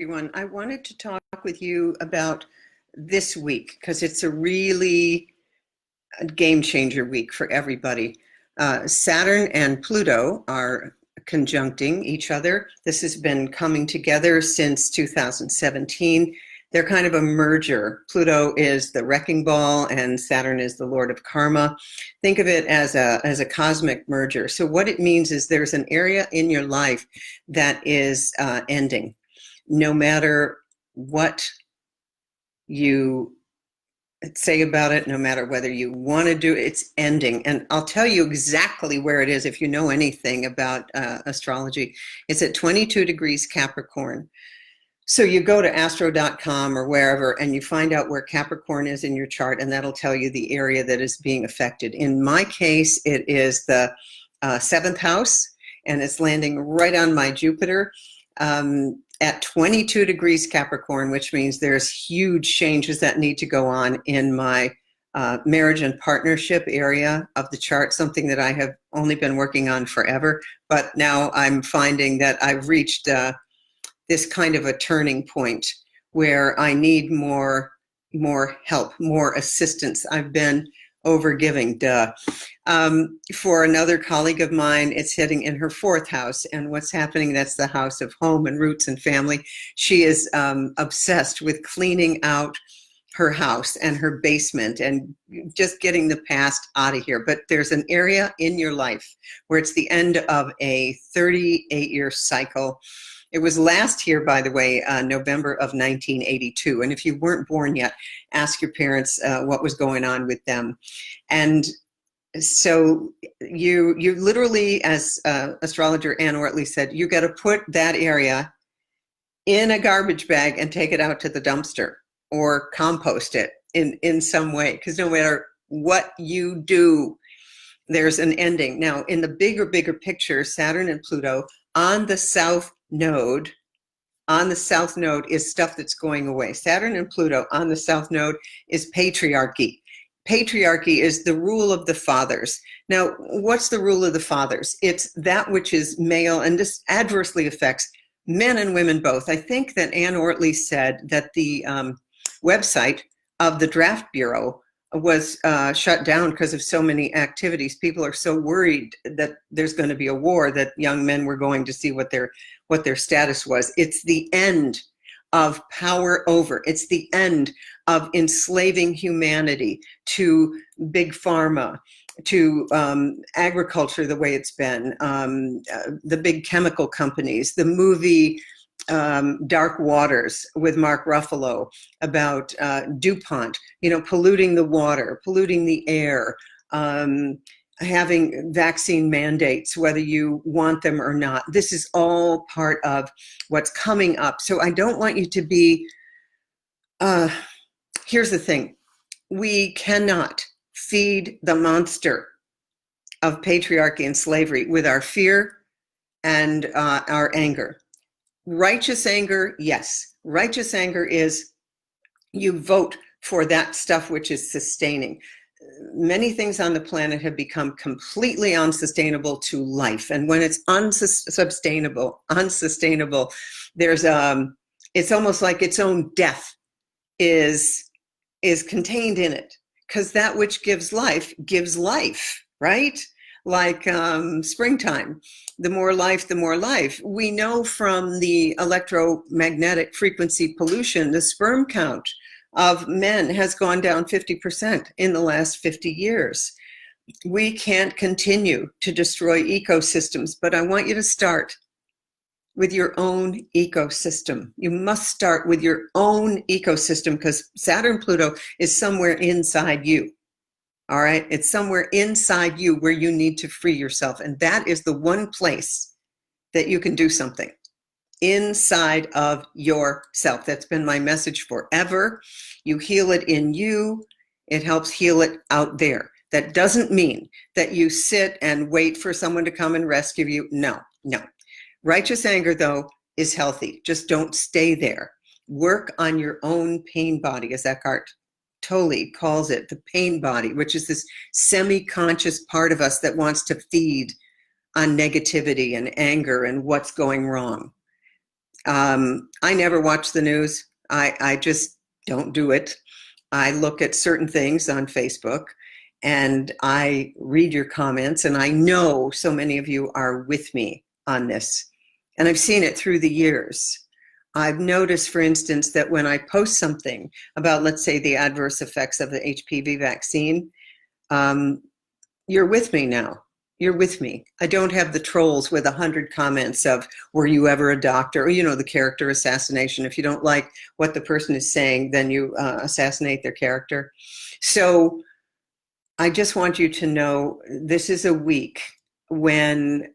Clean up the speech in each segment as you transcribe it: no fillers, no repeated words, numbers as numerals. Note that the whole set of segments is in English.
Everyone. I wanted to talk with you about this week because it's a really game changer week for everybody. Saturn and Pluto are conjuncting each other. This has been coming together since 2017. They're kind of a merger. Pluto is the wrecking ball and Saturn is the lord of karma. Think of it as a cosmic merger. So what it means is there's an area in your life that is ending. No matter what you say about it, no matter whether you want to do it, it's ending. And I'll tell you exactly where it is if you know anything about astrology. It's at 22 degrees Capricorn. So you go to astro.com or wherever and you find out where Capricorn is in your chart, and that'll tell you the area that is being affected. In my case, it is the 7th house, and it's landing right on my Jupiter. At 22 degrees Capricorn, which means there's huge changes that need to go on in my marriage and partnership area of the chart, something that I have only been working on forever. But now I'm finding that I've reached this kind of a turning point where I need more help, more assistance. I've been overgiving, for another colleague of mine, it's hitting in her 4th house, and what's happening, that's the house of home and roots and family. She is obsessed with cleaning out her house and her basement and just getting the past out of here. But there's an area in your life where it's the end of a 38-year cycle. It was last year, by the way, November of 1982. And if you weren't born yet, ask your parents what was going on with them. And so you literally, as astrologer Anne Ortley said, you got to put that area in a garbage bag and take it out to the dumpster or compost it in some way, because no matter what you do, there's an ending. Now, in the bigger picture, Saturn and Pluto on the south node is stuff that's going away. Saturn and Pluto on the south node is patriarchy. Patriarchy is the rule of the fathers. Now, what's the rule of the fathers? It's that which is male, and this adversely affects men and women both. I think that Anne Ortley said that the website of the Draft Bureau was shut down because of so many activities. People are so worried that there's going to be a war that young men were going to see what their status was. It's the end of power over. It's the end of enslaving humanity to big pharma, to agriculture the way it's been, the big chemical companies, the movie Dark Waters with Mark Ruffalo about DuPont, polluting the water, polluting the air, having vaccine mandates, whether you want them or not. This is all part of what's coming up. So I don't want you to be, here's the thing. We cannot feed the monster of patriarchy and slavery with our fear and our anger. Righteous anger, yes. Righteous anger is you vote for that stuff which is sustaining. Many things on the planet have become completely unsustainable to life. And when it's unsustainable, there's it's almost like its own death is contained in it. Because that which gives life, right? Like springtime. The more life, the more life. We know from the electromagnetic frequency pollution, the sperm count of men has gone down 50% in the last 50 years. We can't continue to destroy ecosystems, but I want you to start with your own ecosystem. You must start with your own ecosystem because Saturn Pluto is somewhere inside you. All right, it's somewhere inside you where you need to free yourself. And that is the one place that you can do something inside of yourself. That's been my message forever. You heal it in you. It helps heal it out there. That doesn't mean that you sit and wait for someone to come and rescue you. No. Righteous anger, though, is healthy. Just don't stay there. Work on your own pain body, as Eckhart Tolle calls it, the pain body, which is this semi-conscious part of us that wants to feed on negativity and anger and what's going wrong. I never watch the news. I just don't do it. I look at certain things on Facebook and I read your comments, and I know so many of you are with me on this. And I've seen it through the years. I've noticed, for instance, that when I post something about, let's say, the adverse effects of the HPV vaccine, you're with me now. You're with me. I don't have the trolls with 100 comments of, were you ever a doctor? Or, the character assassination. If you don't like what the person is saying, then you assassinate their character. So I just want you to know this is a week when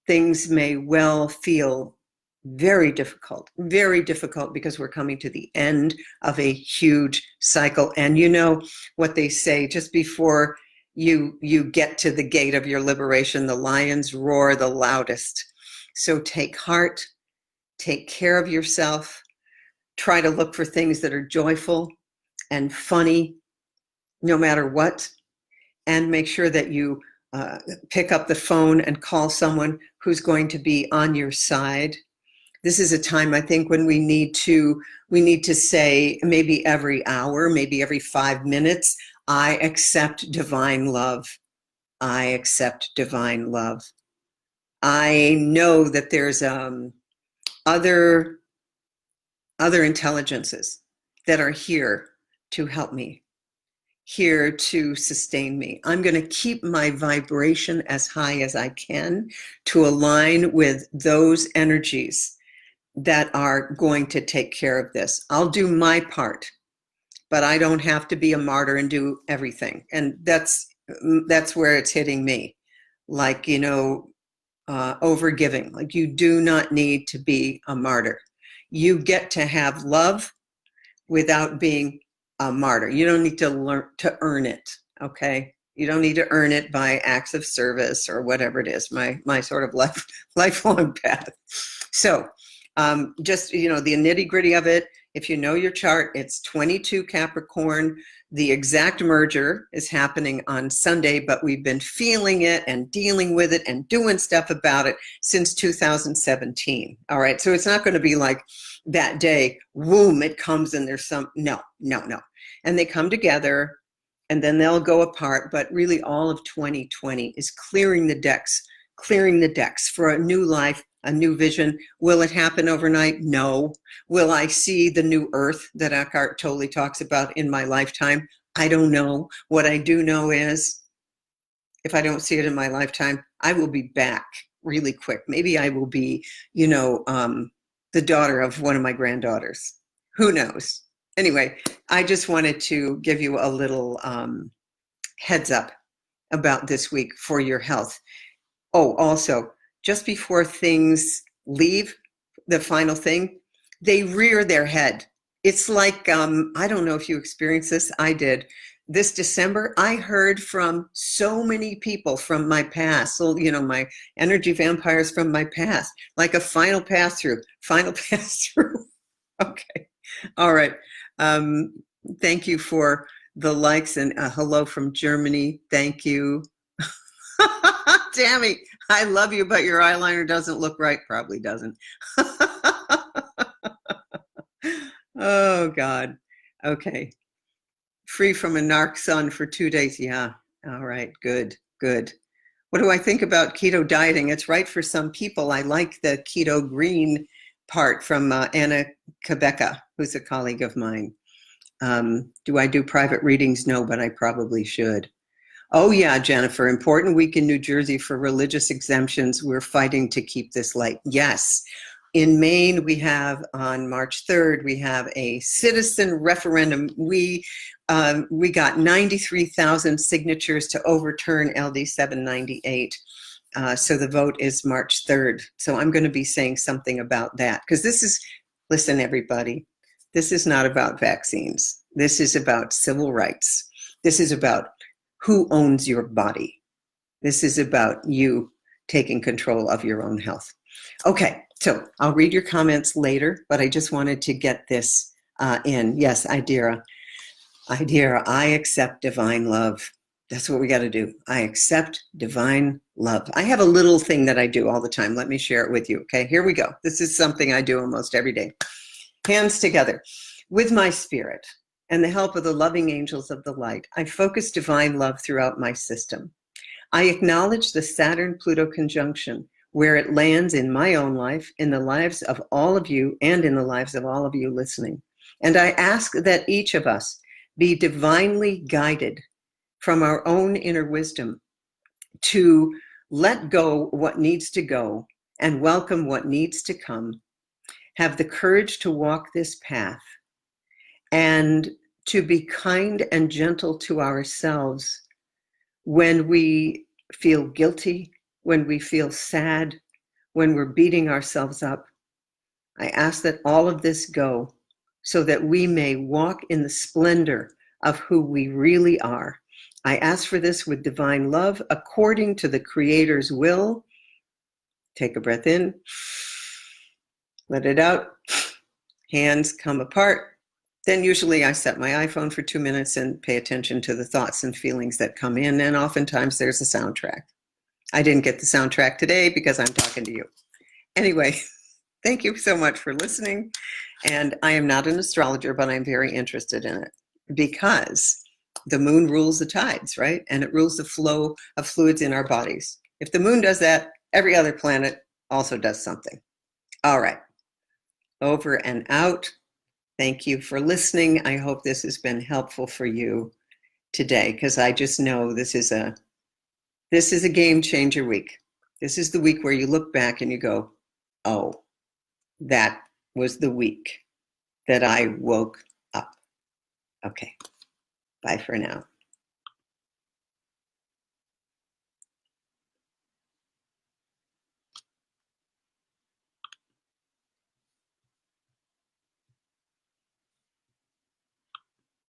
things may well feel very difficult because we're coming to the end of a huge cycle. And you know what they say, just before you get to the gate of your liberation, the lions roar the loudest. So take heart, take care of yourself, try to look for things that are joyful and funny, no matter what, and make sure that you pick up the phone and call someone who's going to be on your side. This is a time, I think, when we need to say, maybe every hour, maybe every 5 minutes, I accept divine love. I accept divine love. I know that there's other intelligences that are here to help me, here to sustain me. I'm going to keep my vibration as high as I can to align with those energies that are going to take care of this. I'll do my part, but I don't have to be a martyr and do everything. And that's where it's hitting me. Like, overgiving. Like, you do not need to be a martyr. You get to have love without being a martyr. You don't need to learn to earn it. Okay. You don't need to earn it by acts of service or whatever it is, my sort of lifelong path. So just, the nitty gritty of it, if you know your chart, it's 22 Capricorn. The exact merger is happening on Sunday, but we've been feeling it and dealing with it and doing stuff about it since 2017. All right. So it's not going to be like that day, boom, it comes and there's no. And they come together and then they'll go apart. But really all of 2020 is clearing the decks for a new life, a new vision. Will it happen overnight? No. Will I see the new earth that Eckhart Tolle talks about in my lifetime? I don't know. What I do know is, if I don't see it in my lifetime, I will be back really quick. Maybe I will be, the daughter of one of my granddaughters. Who knows? Anyway, I just wanted to give you a little heads up about this week for your health. Oh, also, just before things leave, the final thing, they rear their head. It's like, I don't know if you experienced this. I did. This December, I heard from so many people from my past. So, my energy vampires from my past, like a final pass through. Okay. All right. Thank you for the likes and hello from Germany. Thank you. Tammy, I love you, but your eyeliner doesn't look right. Probably doesn't. Oh, God. Okay. Free from a narc sun for 2 days. Yeah. All right. Good. What do I think about keto dieting? It's right for some people. I like the keto green part from Anna Quebeca, who's a colleague of mine. Do I do private readings? No, but I probably should. Oh, yeah, Jennifer, important week in New Jersey for religious exemptions. We're fighting to keep this light. Yes. In Maine, we have on March 3rd, we have a citizen referendum. We got 93,000 signatures to overturn LD 798. So the vote is March 3rd. So I'm going to be saying something about that, because listen, everybody, this is not about vaccines. This is about civil rights. This is about who owns your body. This is about you taking control of your own health. Okay, so I'll read your comments later, but I just wanted to get this in. Yes, Idira, I accept divine love. That's what we got to do. I accept divine love. I have a little thing that I do all the time. Let me share it with you. Okay, here we go. This is something I do almost every day. Hands together. With my spirit and the help of the loving angels of the light, I focus divine love throughout my system. I acknowledge the Saturn-Pluto conjunction, where it lands in my own life, in the lives of all of you, and in the lives of all of you listening. And I ask that each of us be divinely guided from our own inner wisdom to let go what needs to go and welcome what needs to come, have the courage to walk this path, and to be kind and gentle to ourselves when we feel guilty, when we feel sad, when we're beating ourselves up. I ask that all of this go so that we may walk in the splendor of who we really are. I ask for this with divine love, according to the Creator's will. Take a breath in, let it out, hands come apart. Then usually I set my iPhone for 2 minutes and pay attention to the thoughts and feelings that come in, and oftentimes there's a soundtrack. I didn't get the soundtrack today because I'm talking to you. Anyway, thank you so much for listening. And I am not an astrologer, but I'm very interested in it because the moon rules the tides, right? And it rules the flow of fluids in our bodies. If the moon does that, every other planet also does something. All right, over and out. Thank you for listening. I hope this has been helpful for you today, because I just know this is a game changer week. This is the week where you look back and you go, oh, that was the week that I woke up. Okay, bye for now.